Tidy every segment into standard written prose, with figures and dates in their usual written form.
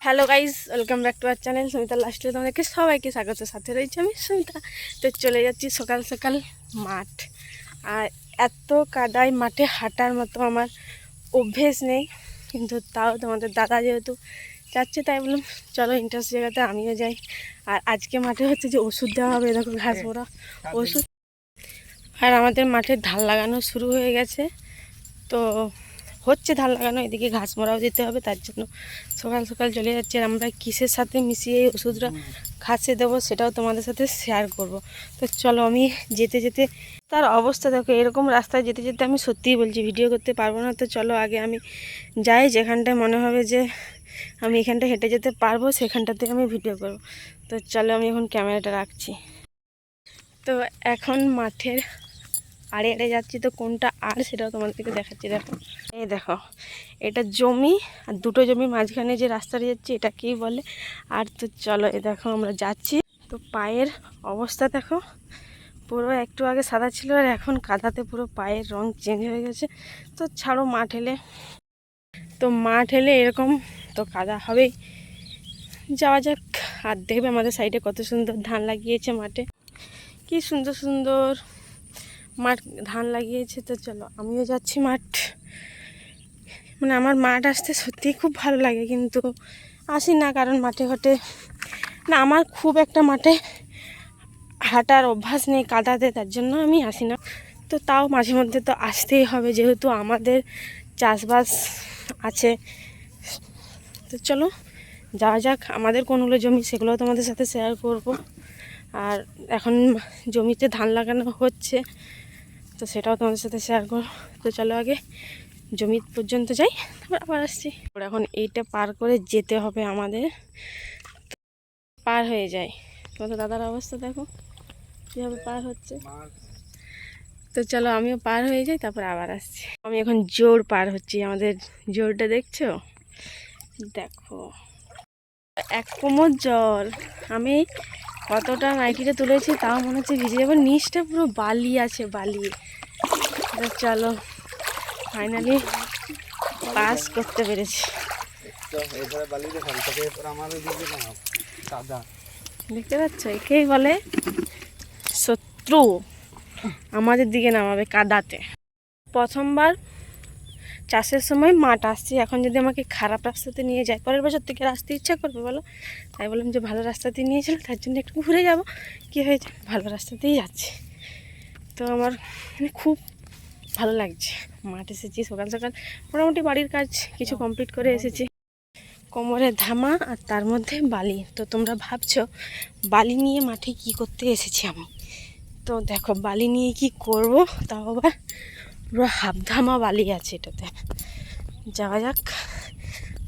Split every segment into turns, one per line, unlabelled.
Hello guys, welcome back to our channel Sumita লাস্টে তোমাদেরকে সবাইকে স্বাগত। সাথে রয়েছে আমি সুমিতা। তো চলে যাচ্ছি সকাল সকাল মাঠ। আর এত কাদায় মাঠে হাঁটার মতো আমার অভ্যেস নেই, কিন্তু তাও তোমাদের দাদা যেহেতু যাচ্ছে তাই বললাম চলো ইন্টারেস্ট জায়গাতে আমিও যাই। আর আজকে মাঠে হচ্ছে যে ওষুধ দেওয়া হবে, দেখো ঘাস ভরা ওষুধ। আর আমাদের মাঠে ধান লাগানো শুরু হয়ে গেছে, তো হচ্ছে ধান লাগানো, এদিকে ঘাস মরাও দিতে হবে, তার জন্য সকাল সকাল চলে যাচ্ছে। আর আমরা কিসের সাথে মিশিয়ে এই ওষুধটা ঘাসে দেবো সেটাও তোমাদের সাথে শেয়ার করব। তো চলো, আমি যেতে যেতে তার অবস্থা দেখো, এরকম রাস্তায় যেতে যেতে আমি সত্যিই বলছি ভিডিও করতে পারবো না। তো চলো আগে আমি যাই, যেখানটায় মনে হবে যে আমি এখানটা হেঁটে যেতে পারবো সেখানটাতে আমি ভিডিও করব। তো চলো আমি এখন ক্যামেরাটা রাখছি। তো এখন মাঠের আড়ে আড়ে যাচ্ছি, তো কোনটা আর সেটাও তোমাদেরকে দেখাচ্ছি। দেখো, এই দেখো, এটা জমি, আর দুটো জমির মাঝখানে যে রাস্তাটা যাচ্ছে এটাকেই বলে। আর তো চলো, এ দেখো আমরা যাচ্ছি। তো পায়ের অবস্থা দেখো, পুরো একটু আগে সাদা ছিল আর এখন কাদাতে পুরো পায়ের রং চেঞ্জ হয়ে গেছে। তো ছাড়ো, মাঠ এলে এরকম তো কাদা হবেই। যাওয়া যাক। আর দেখবে আমাদের সাইডে কত সুন্দর ধান লাগিয়েছে মাঠে, কি সুন্দর সুন্দর মাঠ ধান লাগিয়েছে। তো চলো আমিও যাচ্ছি মাঠ। মানে আমার মাঠ আসতে সত্যিই খুব ভালো লাগে, কিন্তু আসি না, কারণ মাঠে ঘাটে না, আমার খুব একটা মাঠে হাঁটার অভ্যাস নেই কাদাতে, তার জন্য আমি আসি না। তো তাও মাঝে মধ্যে তো আসতেই হবে, যেহেতু আমাদের চাষবাস আছে। তো চলো যাওয়া যাক। আমাদের কোনগুলো জমি সেগুলো তোমাদের সাথে শেয়ার করব। আর এখন জমিতে ধান লাগানো হচ্ছে, তো সেটাও তোমাদের সাথে শেয়ার করব। তো চলো আগে জমি পর্যন্ত যাই, তারপর আবার আসছি। এখন এইটা পার করে যেতে হবে আমাদের, পার হয়ে যায়। তোমাদের দাদার অবস্থা দেখো কীভাবে পার হচ্ছে। তো চলো আমিও পার হয়ে যাই, তারপর আবার আসছি। আমি এখন জোর পার হচ্ছি, আমাদের জোরটা দেখছো, দেখো এক কোমর জল। আমি কতটা নাইটিটা তুলেছি তাও মনে হচ্ছে ভিজে যাবো, নিচটা পুরো বালি আছে, বালি। তো চলো ফাইনালি পাস করতে পেরেছি। দেখতে পাচ্ছ, একেই বলে শত্রু, আমাদের দিকে নামাবে কাদাতে। প্রথমবার চাষের সময় মাঠ আসছি, এখন যদি আমাকে খারাপ রাস্তাতে নিয়ে যায়, পরের বছর থেকে আসতে ইচ্ছা করবে বলো? তাই বললাম যে ভালো রাস্তাতেই নিয়েছিল, তার জন্য একটু ঘুরে যাব। কী হয়েছে, ভালো রাস্তাতেই যাচ্ছি। তো আমার খুব ভালো লাগছে। মাঠ এসেছি সকাল সকাল, মোটামুটি বাড়ির কাজ কিছু কমপ্লিট করে এসেছি। কোমরে ধামা আর তার মধ্যে বালি। তো তোমরা ভাবছো বালি নিয়ে মাঠে কি করতে এসেছি আমি। তো দেখো বালি নিয়ে কি করব, তাও আবার পুরো হাফধামা বালি আছে এটাতে। যাওয়া যাক,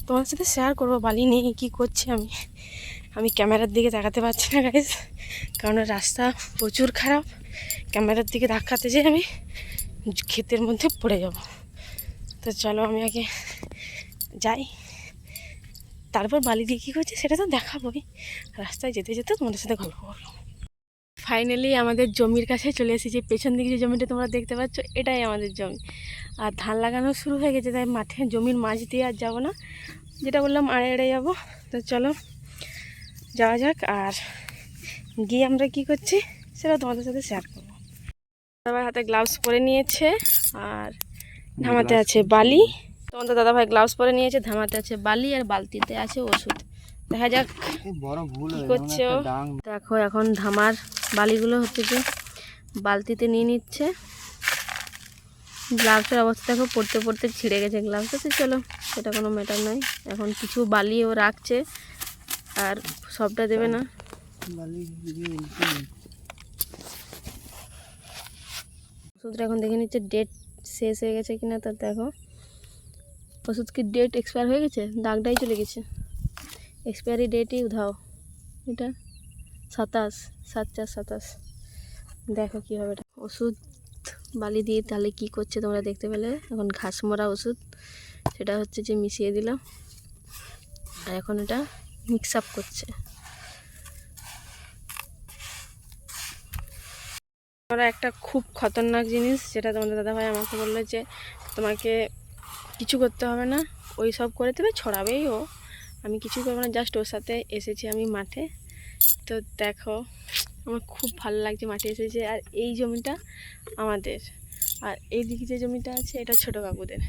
তোমার সাথে শেয়ার করবো বালি নিয়ে কি করছি আমি। আমি ক্যামেরার দিকে তাকাতে পারছি না গাইজ, কারণ রাস্তা প্রচুর খারাপ। ক্যামেরার দিকে তাকাতে যেয়ে আমি ক্ষেতের মধ্যে পড়ে যাব। তো চলো আমি আগে যাই, তারপর বালি দিয়ে কী করছি সেটা তো দেখাবোই। রাস্তায় যেতে যেতে তোমাদের সাথে গল্প করবো। ফাইনালি আমাদের জমির কাছে চলে এসেছি। পেছন দিকে যে জমিটা তোমরা দেখতে পাচ্ছ এটাই আমাদের জমি। আর ধান লাগানো শুরু হয়ে গেছে, তাই মাঠে জমির মাঝ দিয়ে আর যাবো না, যেটা বললাম আড়ে আড়ে যাবো। তো চলো যাওয়া যাক, আর গিয়ে আমরা কি করছি সেটা তোমাদের সাথে শেয়ার করবো। দাদাভাই হাতে গ্লাভস পরে নিয়েছে, আর ধামাতে আছে বালি। তোমাদের দাদাভাই গ্লাভস পরে নিয়েছে, ধামাতে আছে বালি, আর বালতিতে আছে ওষুধ। দেখা যাক কি করছে ও। দেখো এখন ধামার বালিগুলো হচ্ছে যে বালতিতে নিয়ে নিচ্ছে। গ্লাভসের অবস্থা দেখো, পড়তে পড়তে ছিঁড়ে গেছে গ্লাভসটা। তো চলো সেটা কোনো ম্যাটার নয়, এখন কিছু বালি ও রাখছে, আর সবটা দেবে না। ওষুধটা এখন দেখে নিচ্ছে ডেট শেষ হয়ে গেছে কিনা। তো দেখো ওষুধ কি ডেট এক্সপায়ার হয়ে গেছে, দাগটাই চলে গেছে, এক্সপায়ারি ডেটই উধাও। এটা 27/7/27। দেখো কীভাবে ওষুধ বালি দিয়ে তাহলে কি করছে তোমরা দেখতে পেলে। এখন ঘাস মরা ওষুধ, সেটা হচ্ছে যে মিশিয়ে দিলাম, আর এখন এটা মিক্স আপ করছে। আমরা একটা খুব খতরনাক জিনিস, যেটা তোমাদের দাদাভাই আমাকে বললো যে তোমাকে কিছু করতে হবে না, ওই সব করে দেবে, ছড়াবেই ও, আমি কিছুই করবো না, জাস্ট ওর সাথে এসেছি আমি মাঠে। তো দেখো আমার খুব ভালো লাগছে মাঠে এসেছে। আর এই জমিটা আমাদের, আর এইদিকে যে জমিটা আছে এটা ছোটো কাকুদের।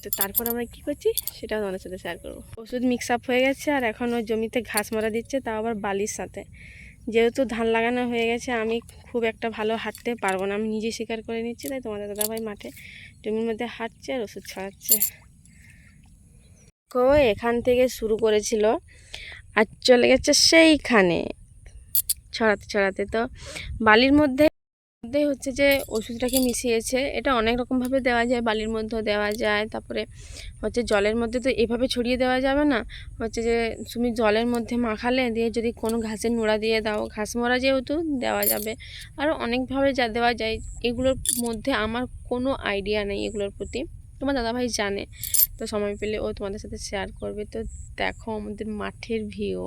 তো তারপর আমরা কি করছি সেটা তোমাদের সাথে শেয়ার করবো। ওষুধ মিক্স আপ হয়ে গেছে আর এখন ওই জমিতে ঘাস মারা দিচ্ছে, তাও আবার বালির সাথে। যেহেতু ধান লাগানো হয়ে গেছে আমি খুব একটা ভালো হাঁটতে পারবো না, আমি নিজে স্বীকার করে নিচ্ছি। তাই তোমাদের দাদাভাই মাঠে জমির মধ্যে হাঁটছে আর ওষুধ ছড়াচ্ছে। তো এখান থেকে শুরু করেছিল আর চলে গেছে সেইখানে ছড়াতে ছড়াতে। তো বালির মধ্যে হচ্ছে যে ওষুধটাকে মিশিয়েছে। এটা অনেক রকমভাবে দেওয়া যায়, বালির মধ্যেও দেওয়া যায়, তারপরে হচ্ছে জলের মধ্যে তো এভাবে ছড়িয়ে দেওয়া যাবে না, হচ্ছে যে তুমি জলের মধ্যে মাখালে দিয়ে যদি কোনো ঘাসের নোড়া দিয়ে দাও, ঘাস মরা যেহেতু দেওয়া যাবে, আরও অনেকভাবে যা দেওয়া যায়। এগুলোর মধ্যে আমার কোনো আইডিয়া নেই এগুলোর প্রতি, তোমার দাদাভাই জানে। তো সময় পেলে ও তোমাদের সাথে শেয়ার করবে। তো দেখো আমাদের মাঠের ভিউ,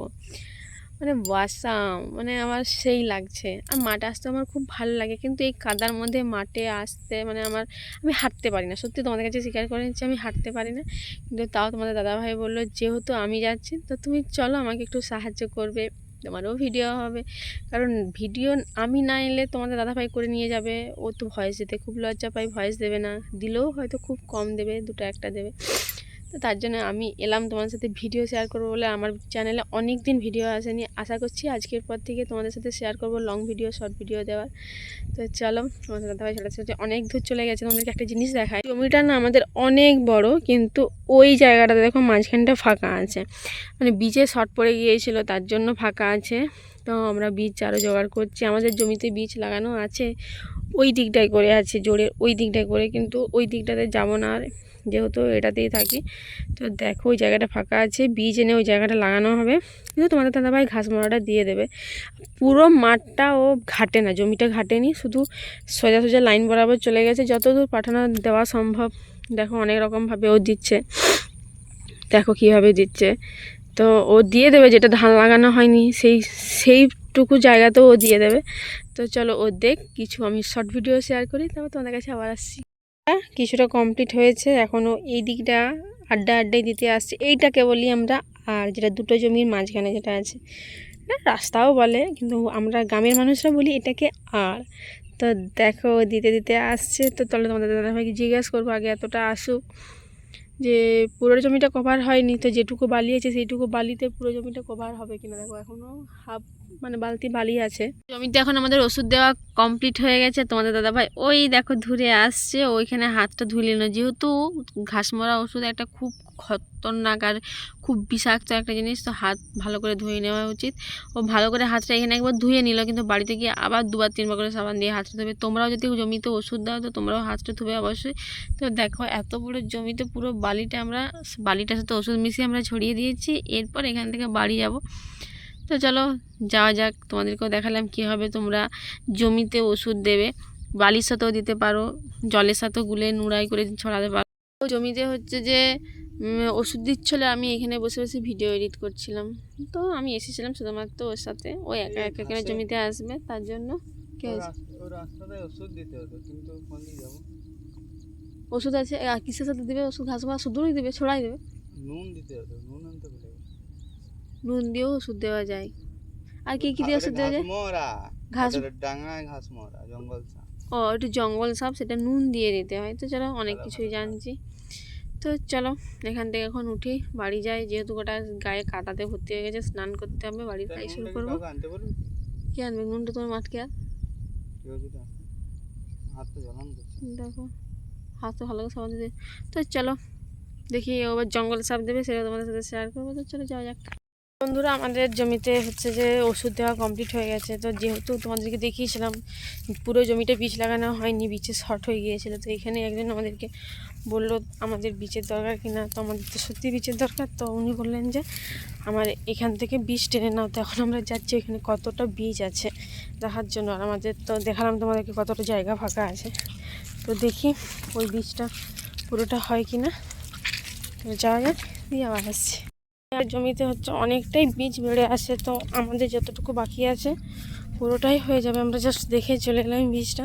মানে ওয়াসাম, মানে আমার সেই লাগছে। আর মাঠে আসতে আমার খুব ভালো লাগে, কিন্তু এই কাদার মধ্যে মাঠে আসতে মানে আমি হাঁটতে পারি না। সত্যি তোমাদের কাছে স্বীকার করে নিচ্ছি আমি হাঁটতে পারি না। কিন্তু তাও তোমাদের দাদাভাই বললো যেহেতু আমি যাচ্ছি তো তুমি চলো আমাকে একটু সাহায্য করবে, তোমারও ভিডিও হবে। কারণ ভিডিও আমি না এলে তোমাদের দাদাভাই করে নিয়ে যাবে, ও তো ভয়েস দিতে খুব লজ্জা পাই, ভয়েস দেবে না, দিলেও হয়তো খুব কম দেবে, দুটো একটা দেবে। তো তার জন্য আমি এলাম তোমাদের সাথে ভিডিও শেয়ার করবো বলে। আমার চ্যানেলে অনেক দিন ভিডিও আসেনি, আশা করছি আজকের পর থেকে তোমাদের সাথে শেয়ার করবো লং ভিডিও, শর্ট ভিডিও দেওয়ার। তো চলো তোমাদের দাদাভাই সাথে সাথে অনেক দূর চলে গেছে। তোমাদেরকে একটা জিনিস দেখায়, জমিটা না আমাদের অনেক বড়, কিন্তু ওই জায়গাটাতে দেখো মাঝখানটা ফাঁকা আছে, মানে বীজে শর্ট পড়ে গিয়েছিল তার জন্য ফাঁকা আছে। তো আমরা বীজ আরও জোগাড় করছি, আমাদের জমিতে বীজ লাগানো আছে, ওই দিকটায় করে আছে জোরের ওই দিকটায় করে, কিন্তু ওই দিকটাতে যাবো না আর, যেহেতু এটাতেই থাকি। তো দেখো ওই জায়গাটা ফাঁকা আছে, বীজ এনে ওই জায়গাটা লাগানো হবে, কিন্তু তোমাদের দাদাভাই ঘাস মারাটা দিয়ে দেবে। পুরো মাঠটা ও ঘাটে না, জমিটা ঘাটেনি, শুধু সোজা সোজা লাইন বরাবর চলে গেছে, যতদূর পাঠানো দেওয়া সম্ভব। দেখো অনেক রকমভাবে ও দিচ্ছে, দেখো কীভাবে দিচ্ছে। তো ও দিয়ে দেবে, যেটা ধান লাগানো হয়নি সেইটুকু জায়গাতেও ও দিয়ে দেবে। তো চলো ও দেখ কিছু আমি শর্ট ভিডিও শেয়ার করি, তারপর তোমাদের কাছে আবার আসছি। কিছুটা কমপ্লিট হয়েছে, এখনও এই দিকটা আড্ডায় দিতে আসছে, এইটাকে বলি আমরা আর, যেটা দুটো জমির মাঝখানে যেটা আছে, রাস্তাও বলে, কিন্তু আমরা গ্রামের মানুষরা বলি এটাকে আর। তো দেখো দিতে দিতে আসছে। তো তাহলে তোমাদের দাদাভাইকে জিজ্ঞেস করবো আগে এতটা আসুক, যে পুরো জমিটা কভার হয়নি, তো যেটুকু বালি আছে সেইটুকু বালিতে পুরো জমিটা কভার হবে কিনা। দেখো এখনও হাফ মানে বালতি বালি আছে। জমিতে এখন আমাদের ওষুধ দেওয়া কমপ্লিট হয়ে গেছে। তোমাদের দাদাভাই ওই দেখো ধরে আসছে, ওইখানে হাতটা ধুয়ে নিল, যেহেতু ঘাস মরা ওষুধ একটা খুব খতরনাক আর খুব বিষাক্ত একটা জিনিস, তো হাত ভালো করে ধুয়ে নেওয়া উচিত। ও ভালো করে হাতটা এখানে একবার ধুয়ে নিল, কিন্তু বাড়িতে গিয়ে আবার 2-3 বার করে সাবান দিয়ে হাতটা ধুবে। তোমরাও যদি জমিতে ওষুধ দাও তো তোমরাও হাতটা ধুবে অবশ্যই। তো দেখো এত বড় জমিতে পুরো বালিটার সাথে ওষুধ মিশিয়ে আমরা ছড়িয়ে দিয়েছি। এরপর এখান থেকে বাড়ি যাব। তো চলো যাওয়া যাক, তোমাদেরকেও দেখালাম কীভাবে তোমরা জমিতে ওষুধ দেবে। বালির সাথেও দিতে পারো, জলের সাথেও গুলে নুড়াই করে ছড়াতে পারো। জমিতে হচ্ছে যে ওষুধ দিচ্ছিল, আমি এখানে বসে বসে ভিডিও এডিট করছিলাম। তো আমি এসেছিলাম শুধুমাত্র ওর সাথে, ও একা একা করে জমিতে আসবে তার জন্য। ওষুধ আছে, কিসের সাথে দিবে ওষুধ? ঘাস মারা শুধুই দিবে, ছড়াই দেবে? নুন দিতে হবে, নুন আনতে বলে। নুন দিয়েও ওষুধ দেওয়া যায়, আর কি কি দিয়ে ওষুধ দেওয়া যায়? ঘাস ডাঙায় ঘাস মরা, জঙ্গল সাপ। ও একটু জঙ্গল সাপ, সেটা নুন দিয়ে দিতে হয়। তো চলো অনেক কিছুই জানছি। তো চলো এখান থেকে এখন উঠি, বাড়ি যাই, যেহেতু গোটা গায়ে কাদাতে ভর্তি হয়ে গেছে, স্নান করতে হবে, বাড়ির কাজ শুরু করবো। কি আনবে নুনটা? তোমার মাঠকে আর দেখো হাত তো ভালো করে সাবান দিয়ে। তো চলো দেখি আবার জঙ্গল সাপ দেবে, সেটা তোমাদের সাথে শেয়ার করবো। তো চলো যাওয়া যাক। বন্ধুরা আমাদের জমিতে হচ্ছে যে ওষুধ দেওয়া কমপ্লিট হয়ে গেছে। তো যেহেতু তোমাদেরকে দেখিয়েছিলাম পুরো জমিটা বীজ লাগানো হয়নি, বীজে শর্ট হয়ে গিয়েছিলো, তো এখানে একজন আমাদেরকে বললো আমাদের বীজের দরকার কিনা। তো আমাদের তো সত্যি বীজের দরকার, তো উনি বললেন যে আমার এখান থেকে বীজ টেনে নাও। তো এখন আমরা যাচ্ছি এখানে কতটা বীজ আছে দেখার জন্য, আর আমাদের তো দেখালাম তোমাদেরকে কতটা জায়গা ফাঁকা আছে। তো দেখি ওই বীজটা পুরোটা হয় কি না। তো যাওয়া যাক, দিয়ে আবার আসছি। জমিতে হচ্ছে অনেকটাই বীজ বেড়ে আসে, তো আমাদের যতটুকু বাকি আছে পুরোটাই হয়ে যাবে। আমরা জাস্ট দেখে চলে এলাম বীজটা,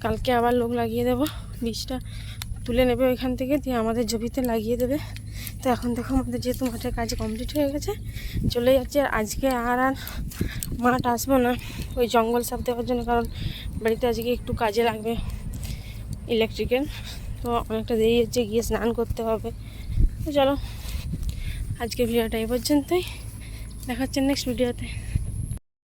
কালকে আবার লোক লাগিয়ে দেবো, বীজটা তুলে নেবে ওইখান থেকে, দিয়ে আমাদের জমিতে লাগিয়ে দেবে। তো এখন দেখো আমাদের যেহেতু মাঠের কাজ কমপ্লিট হয়ে গেছে, চলে যাচ্ছে। আর আজকে আর মাঠ আসবো না ওই জঙ্গল সাফ দেওয়ার জন্য, কারণ বাড়িতে আজকে একটু কাজে লাগবে ইলেকট্রিকের। তো অনেকটা দেরি হচ্ছে, গিয়ে স্নান করতে হবে। তো চলো আজকে ভিডিওটা এই পর্যন্তই, দেখা হচ্ছে নেক্সট ভিডিওতে।